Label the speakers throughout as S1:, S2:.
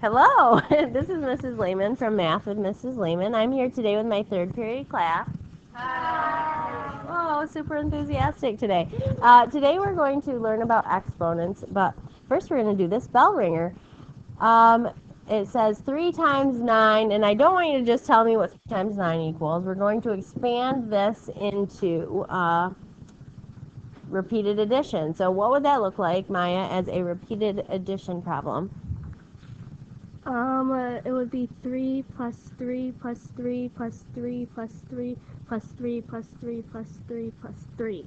S1: Hello, this is Mrs. Lehman from Math with Mrs. Lehman. I'm here today with my third period class. Hi. Oh, super enthusiastic today. Today we're going to learn about exponents, but first we're going to do this bell ringer. It says 3 times 9, and I don't want you to just tell me what 3 times 9 equals. We're going to expand this into repeated addition. So what would that look like, Maya, as a repeated addition problem?
S2: It would be 3 plus 3 plus 3 plus 3 plus 3 plus 3 plus 3 plus 3 plus 3.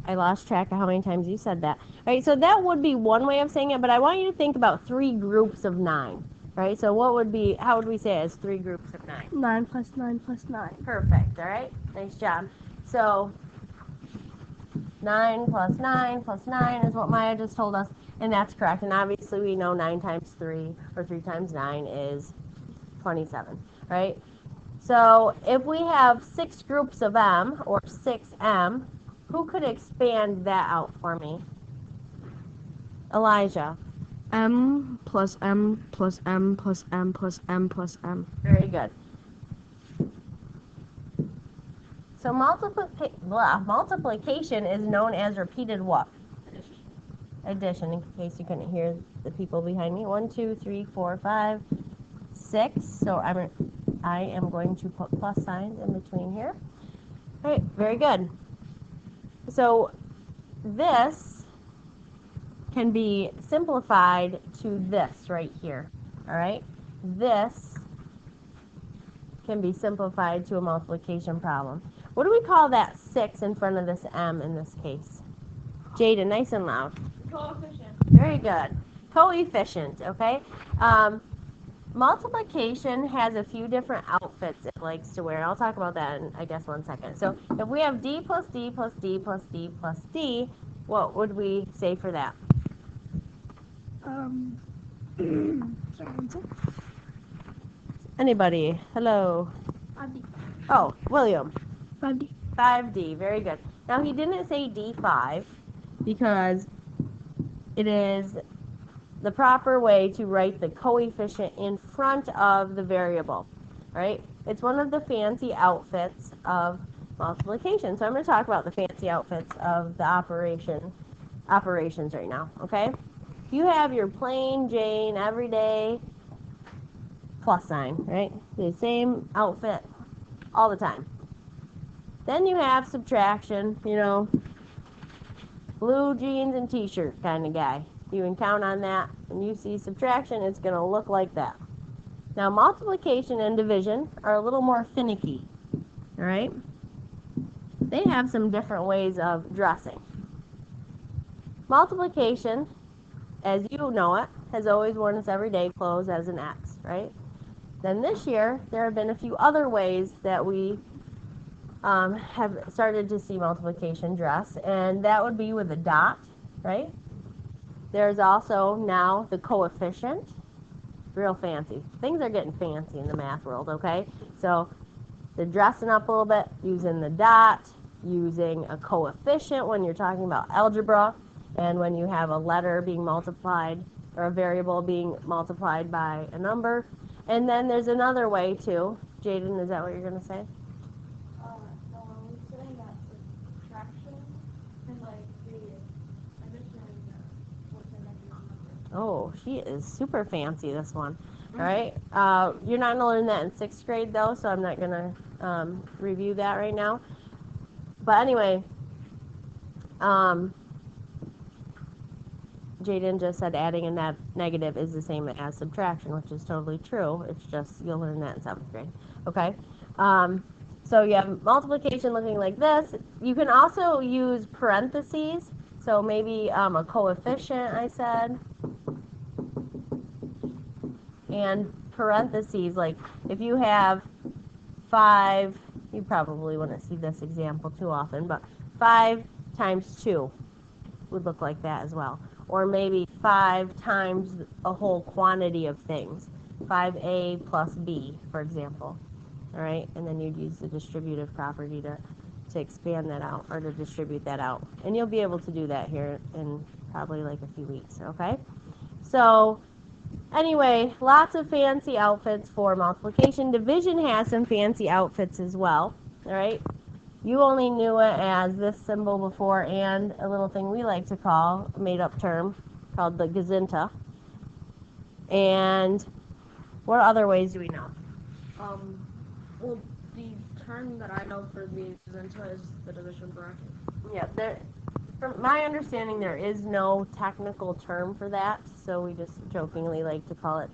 S1: I lost track of how many times you said that. Right, so that would be one way of saying it, but I want you to think about 3 groups of 9. Right, so how would we say it as 3 groups of 9?
S2: 9 plus 9 plus 9.
S1: Perfect, all right? Nice job. So 9 plus 9 plus 9 is what Maya just told us, and that's correct. And obviously we know 9 times 3, or 3 times 9 is 27, right? So if we have 6 groups of m, or 6m, who could expand that out for me? Elijah.
S2: M plus M plus M plus M plus M plus M.
S1: Very good. So multiplication is known as repeated what? Addition, in case you couldn't hear the people behind me. 1, 2, 3, 4, 5, 6. So I am going to put plus signs in between here. All right, very good. So this can be simplified to this right here. All right, this can be simplified to a multiplication problem. What do we call that 6 in front of this m in this case? Jada, nice and loud.
S2: Coefficient.
S1: Very good. Coefficient, okay? Multiplication has a few different outfits it likes to wear, and I'll talk about that in, I guess, 1 second. So if we have d plus d plus d plus d plus d, what would we say for that?
S2: Sorry, 1 sec.
S1: Anybody? Hello?
S2: 5D.
S1: Oh, William.
S2: 5D.
S1: 5d, very good. Now he didn't say d5 because it is the proper way to write the coefficient in front of the variable, right? It's one of the fancy outfits of multiplication. So I'm going to talk about the fancy outfits of the operations right now, okay? You have your plain Jane everyday plus sign, right? The same outfit all the time. Then you have subtraction, blue jeans and t-shirt kind of guy. You can count on that. When you see subtraction, it's going to look like that. Now, multiplication and division are a little more finicky, all right? They have some different ways of dressing. Multiplication, as you know it, has always worn its everyday clothes as an X, right? Then this year, there have been a few other ways that we have started to see multiplication dress, and that would be with a dot, right? There's also now the coefficient. Real fancy. Things are getting fancy in the math world, okay? So they're dressing up a little bit, using the dot, using a coefficient when you're talking about algebra, and when you have a letter being multiplied, or a variable being multiplied by a number. And then there's another way too. Jaden, is that what you're going to say?
S2: Saying that subtraction and like the addition with the negative number.
S1: Oh, she is super fancy, this one. All right. You're not going to learn that in 6th grade, though, so I'm not going to review that right now. But anyway, Jaden just said adding a negative is the same as subtraction, which is totally true. It's just you'll learn that in 7th grade. Okay. So you have multiplication looking like this. You can also use parentheses. So maybe a coefficient, I said. And parentheses, like if you have 5, you probably wouldn't see this example too often, but 5 times 2 would look like that as well. Or maybe 5 times a whole quantity of things. 5a plus b, for example. All right, and then you'd use the distributive property to expand that out, or to distribute that out. And you'll be able to do that here in probably like a few weeks, okay? So Anyway, lots of fancy outfits for multiplication. Division has some fancy outfits as well. All right. You only knew it as this symbol before and a little thing we like to call a made up term called the gazinta. And what other ways do we know?
S2: Well, the term that I know for the Zenta is the division bracket.
S1: Yeah, from my understanding, there is no technical term for that, so we just jokingly like to call it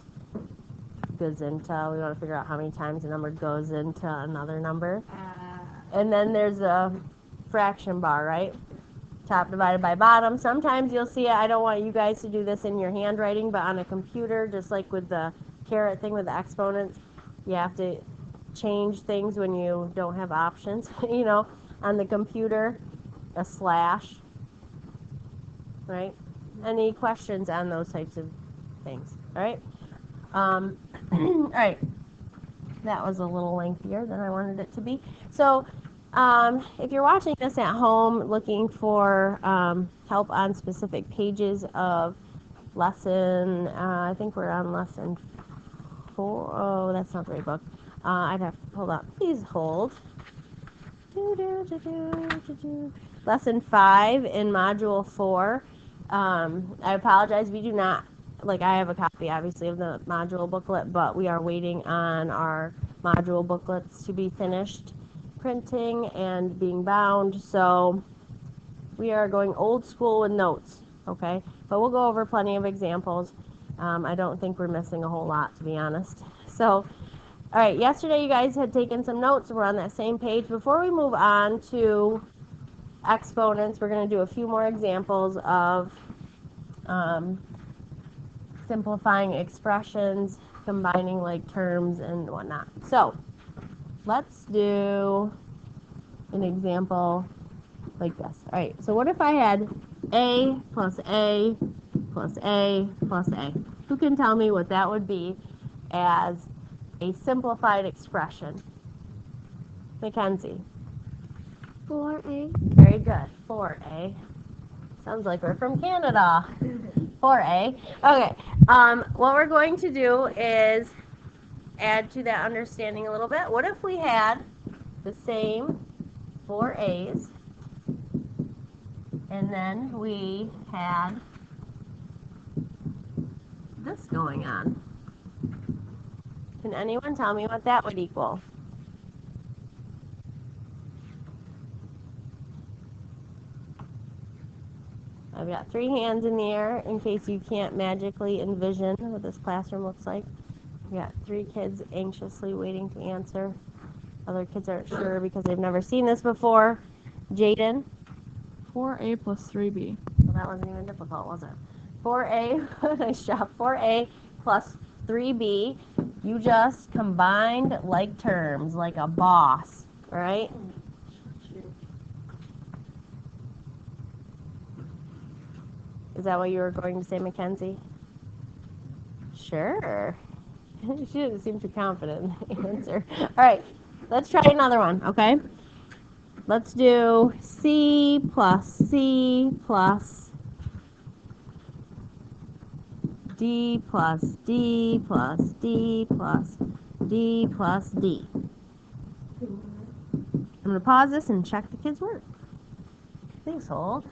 S1: gazinta. We want to figure out how many times a number goes into another number. And then there's a fraction bar, right? Top divided by bottom. Sometimes you'll see it. I don't want you guys to do this in your handwriting, but on a computer, just like with the caret thing with the exponents, you have to change things when you don't have options. On the computer, a slash, right? Any questions on those types of things? All right. All right. That was a little lengthier than I wanted it to be. So, if you're watching this at home looking for help on specific pages of lesson, I think we're on lesson 4. Oh, that's not the right book. I'd have to hold on. Please hold. Lesson 5 in module 4. I apologize. We do not, I have a copy, obviously, of the module booklet, but we are waiting on our module booklets to be finished printing and being bound. So we are going old school with notes, okay? But we'll go over plenty of examples. I don't think we're missing a whole lot, to be honest. So, all right, yesterday you guys had taken some notes. We're on that same page. Before we move on to exponents, we're going to do a few more examples of simplifying expressions, combining like terms and whatnot. So let's do an example like this. All right, so what if I had A plus A plus A plus A? Who can tell me what that would be as a simplified expression? Mackenzie.
S2: 4A.
S1: Very good. 4A. Sounds like we're from Canada. 4A. Okay. What we're going to do is add to that understanding a little bit. What if we had the same 4A's and then we had this going on? Can anyone tell me what that would equal? I've got 3 hands in the air in case you can't magically envision what this classroom looks like. We got 3 kids anxiously waiting to answer. Other kids aren't sure because they've never seen this before. Jaden?
S2: 4A plus 3B.
S1: Well, that wasn't even difficult, was it? 4A, nice job. 4A plus 3B. You just combined like terms, like a boss, all right? Is that what you were going to say, Mackenzie? Sure. She doesn't seem too confident in the answer. All right, let's try another one, okay? Let's do C plus D plus D plus D plus D plus D. I'm going to pause this and check the kids' work. Please hold.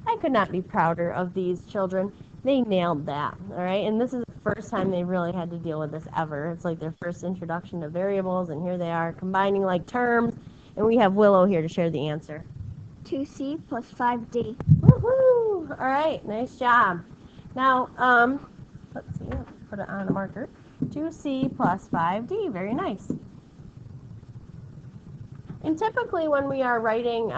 S1: I could not be prouder of these children. They nailed that, all right? And this is the first time they really had to deal with this ever. It's like their first introduction to variables, and here they are combining like terms. And we have Willow here to share the answer.
S2: 2C plus 5D.
S1: Woohoo! All right, nice job. Now, let's see, let's put it on a marker. 2C plus 5D, very nice. And typically when we are writing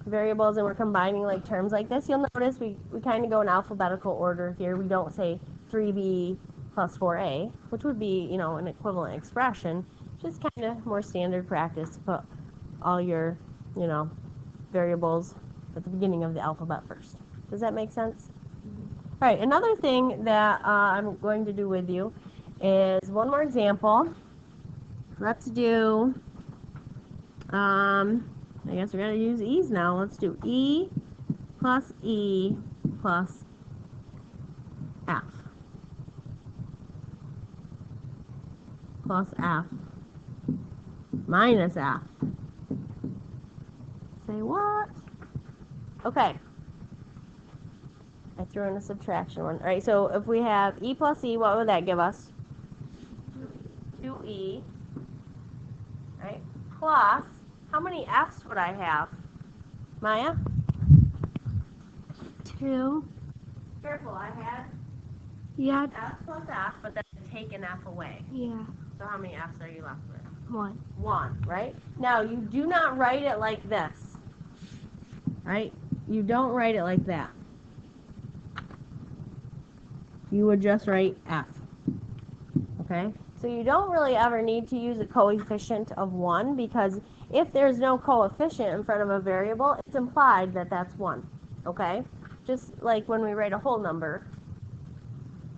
S1: variables and we're combining like terms like this, you'll notice we kind of go in alphabetical order here. We don't say 3B plus 4A, which would be, an equivalent expression. Just kind of more standard practice to put all your, variables at the beginning of the alphabet first. Does that make sense? All right, another thing that I'm going to do with you is one more example. Let's do, I guess we're going to use E's now. Let's do E plus f plus f minus f. Say what? Okay. I threw in a subtraction one. All right, so if we have e plus e, what would that give us? 2e, right? Plus, how many f's would I have? Maya?
S2: 2.
S1: Careful, I had
S2: Yeah.
S1: f plus f, but then take an f away.
S2: Yeah.
S1: So how many f's are you left with?
S2: 1.
S1: 1, right? Now, you do not write it like this, right? You don't write it like that. You would just write f, okay? So you don't really ever need to use a coefficient of 1 because if there's no coefficient in front of a variable, it's implied that that's 1, okay? Just like when we write a whole number,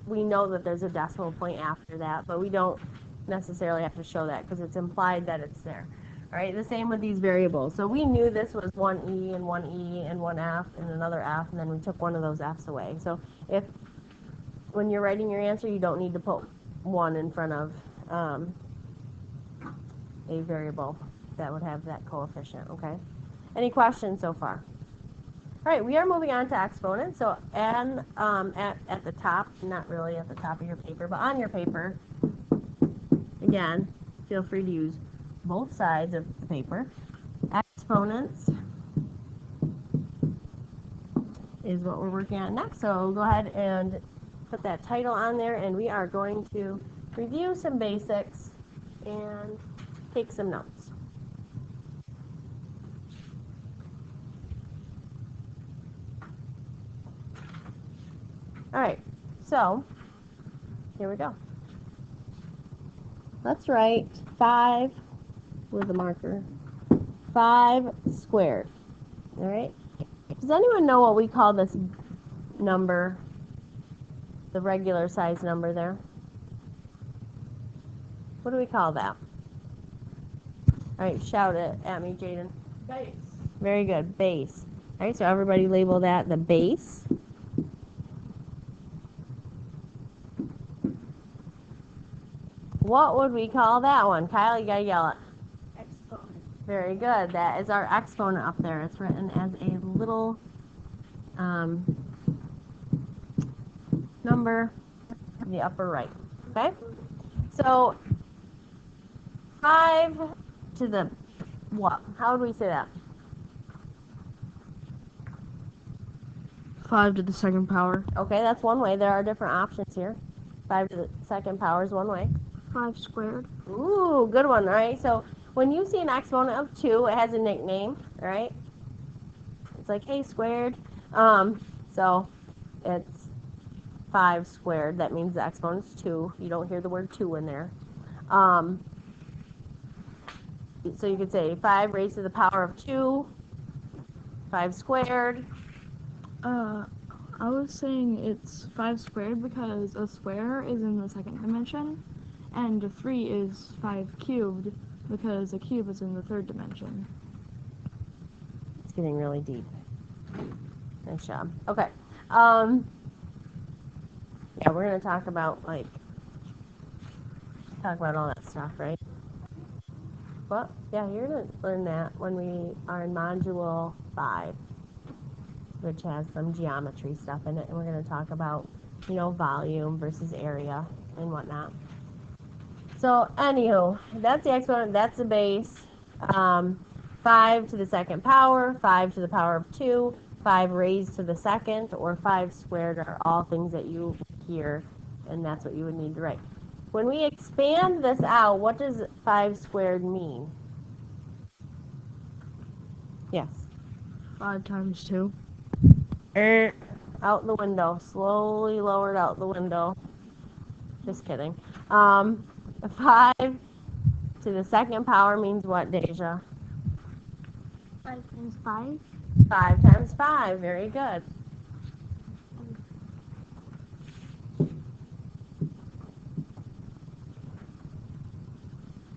S1: we know that there's a decimal point after that, but we don't necessarily have to show that because it's implied that it's there. All right, the same with these variables. So we knew this was 1e and 1e and 1f and another f, and then we took one of those f's away. So if when you're writing your answer, you don't need to put 1 in front of a variable that would have that coefficient, okay? Any questions so far? All right, we are moving on to exponents. So and at the top, not really at the top of your paper, but on your paper, again, feel free to use both sides of the paper. Exponents is what we're working on next. So go ahead and put that title on there, and we are going to review some basics and take some notes. All right, so here we go. Let's write 5 with a marker. 5 squared. All right. Does anyone know what we call this number? The regular size number there? What do we call that? All right, shout it at me, Jaden.
S2: Base.
S1: Very good, base. All right, so everybody label that the base. What would we call that one? Kyle, you gotta yell it.
S2: Exponent.
S1: Very good. That is our exponent up there. It's written as a little number in the upper right. Okay? So 5 to the what? How would we say that?
S2: 5 to the second power.
S1: Okay, that's one way. There are different options here. 5 to the second power is one way.
S2: 5 squared.
S1: Ooh, good one, all right? So when you see an exponent of 2, it has a nickname, all right? It's like, hey, squared. So it's 5 squared. That means the exponent's 2. You don't hear the word 2 in there. So you could say 5 raised to the power of 2, 5 squared.
S2: I was saying it's 5 squared because a square is in the second dimension, and 3 is 5 cubed because a cube is in the third dimension.
S1: It's getting really deep. Nice job. Okay. Yeah, we're gonna talk about all that stuff, right? Well, yeah, you're gonna learn that when we are in module 5, which has some geometry stuff in it, and we're gonna talk about, volume versus area and whatnot. So, anywho, that's the exponent, that's the base. 5 to the second power, 5 to the power of 2, 5 raised to the second, or 5 squared are all things that you hear, and that's what you would need to write. When we expand this out, what does 5 squared mean? Yes.
S2: 5 times 2.
S1: Out the window. Slowly lowered out the window. Just kidding. 5 to the second power means what, Deja?
S2: 5 times 5.
S1: 5 times 5. Very good.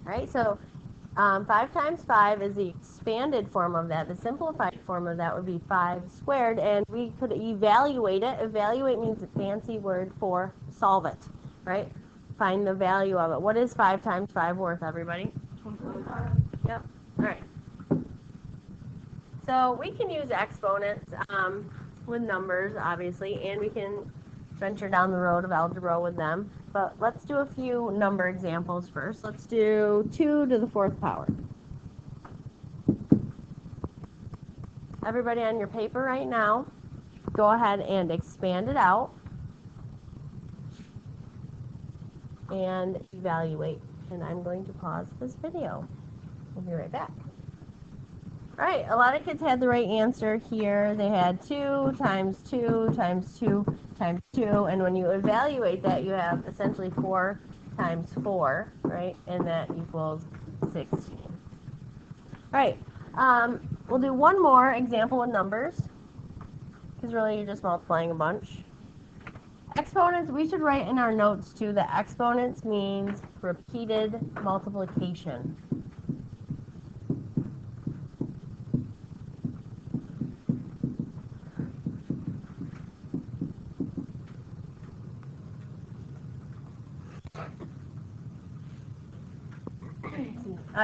S1: All right, so 5 times 5 is the expanded form of that. The simplified form of that would be 5 squared, and we could evaluate it. Evaluate means a fancy word for solve it, right? Find the value of it. What is 5 times 5 worth, everybody?
S2: 25.
S1: Yep. All right. So we can use exponents with numbers, obviously, and we can venture down the road of algebra with them. But let's do a few number examples first. Let's do 2 to the 4th power. Everybody on your paper right now, go ahead and expand it out and evaluate. And I'm going to pause this video. We'll be right back. All right, a lot of kids had the right answer here. They had 2 times 2 times 2 times 2, and when you evaluate that, you have essentially 4 times 4, right? And that equals 16. All right, we'll do one more example with numbers, because really you're just multiplying a bunch. Exponents, we should write in our notes too that exponents means repeated multiplication.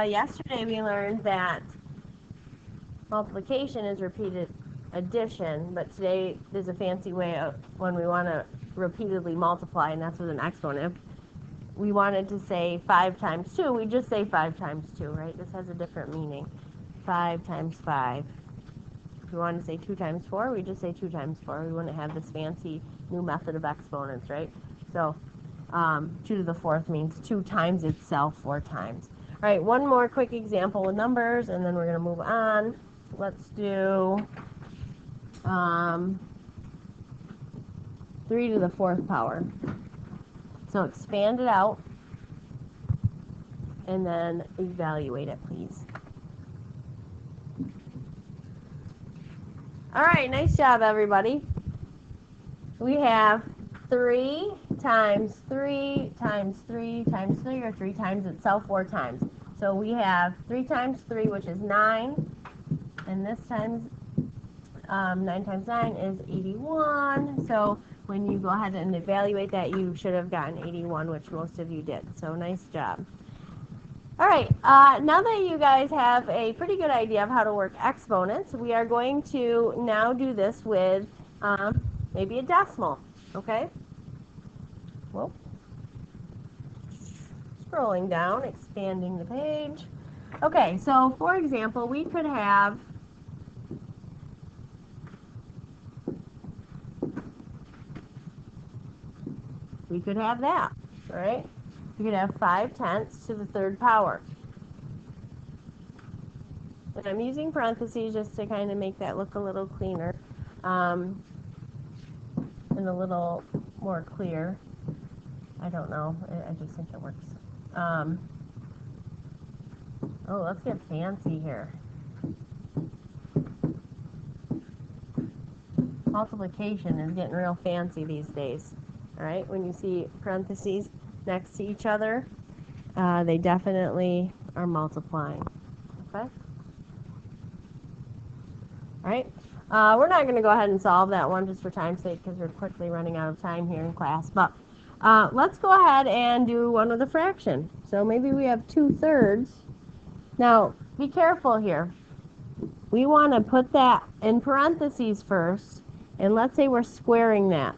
S1: Yesterday we learned that multiplication is repeated addition, but today there's a fancy way of when we want to repeatedly multiply, and that's with an exponent. If we wanted to say 5 times 2, we just say 5 times 2, right? This has a different meaning. 5 times 5. If we wanted to say 2 times 4, we just say 2 times 4. We wouldn't have this fancy new method of exponents, right? So 2 to the 4th means 2 times itself 4 times. All right, one more quick example with numbers, and then we're going to move on. Let's do 3 to the 4th power. So expand it out, and then evaluate it, please. All right, nice job, everybody. We have 3 times 3 times 3 times 3, or 3 times itself 4 times. So we have 3 times 3, which is 9, and this times 9 times 9 is 81. So when you go ahead and evaluate that, you should have gotten 81, which most of you did. So nice job. All right, now that you guys have a pretty good idea of how to work exponents, we are going to now do this with maybe a decimal, okay? Well, scrolling down, expanding the page. Okay, so for example, we could have that, all right? We could have 5/10 to the 3rd power. And I'm using parentheses just to kind of make that look a little cleaner and a little more clear. I don't know. I just think it works. Oh, let's get fancy here. Multiplication is getting real fancy these days. All right, when you see parentheses next to each other, they definitely are multiplying. Okay? All right. We're not going to go ahead and solve that one just for time's sake because we're quickly running out of time here in class. But let's go ahead and do one with a fraction. So maybe we have 2/3. Now, be careful here. We want to put that in parentheses first, and let's say we're squaring that.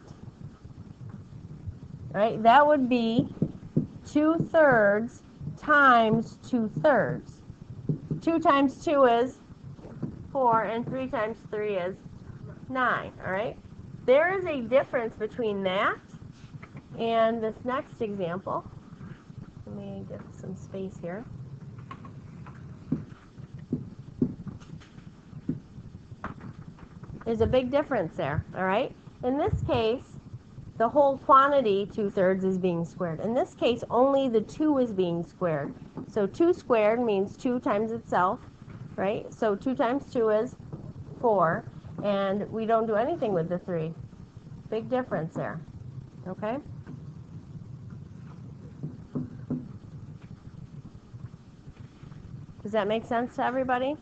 S1: Right? That would be 2/3 times 2/3. 2 times 2 is 4, and 3 times 3 is 9, all right? There is a difference between that and this next example. Let me get some space here. There's a big difference there, all right? In this case, the whole quantity, 2/3, is being squared. In this case, only the 2 is being squared. So 2 squared means 2 times itself, right? So 2 times 2 is 4, and we don't do anything with the 3. Big difference there, okay? that make sense to everybody?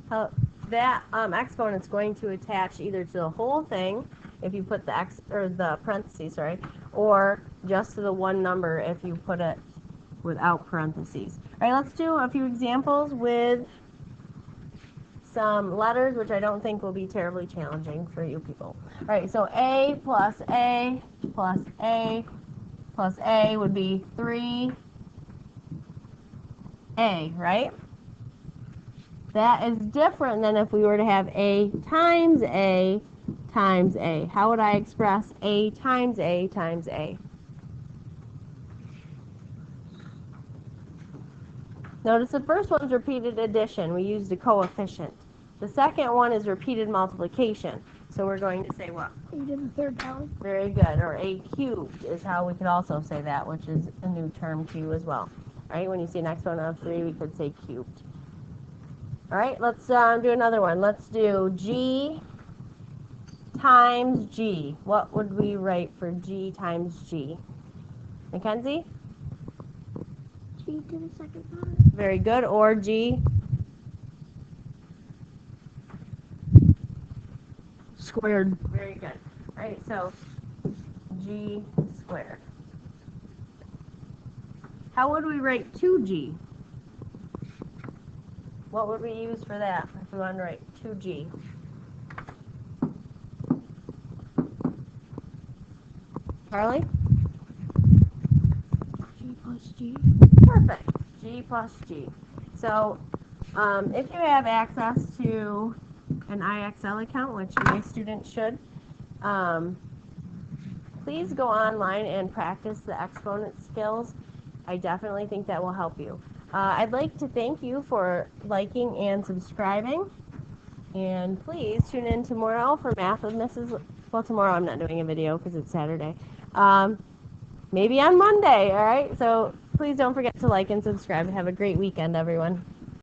S1: How that exponent's going to attach either to the whole thing if you put the x or the parentheses, sorry, or just to the one number if you put it without parentheses. All right, let's do a few examples with some letters, which I don't think will be terribly challenging for you people. All right, so A plus A plus A plus A would be 3A, right? That is different than if we were to have A times A times A. How would I express A times A times A? Notice the first one's repeated addition. We used a coefficient. The second one is repeated multiplication. So we're going to say what?
S2: A to the third power.
S1: Very good. Or A cubed is how we could also say that, which is a new term to you as well. All right, when you see an exponent of 3, we could say cubed. All right, let's do another one. Let's do G times G. What would we write for G times G? Mackenzie?
S2: G to the second power.
S1: Very good. Or G
S2: Squared.
S1: very good. All right, so G squared. How would we write 2G? What would we use for that if we wanted to write 2G? Carly?
S2: G plus G.
S1: Perfect. G plus G. So if you have access to an IXL account, which my students should, please go online and practice the exponent skills. I definitely think that will help you. I'd like to thank you for liking and subscribing. And please tune in tomorrow for Math with Mrs. Well, tomorrow I'm not doing a video because it's Saturday. Maybe on Monday, all right? So please don't forget to like and subscribe. Have a great weekend, everyone.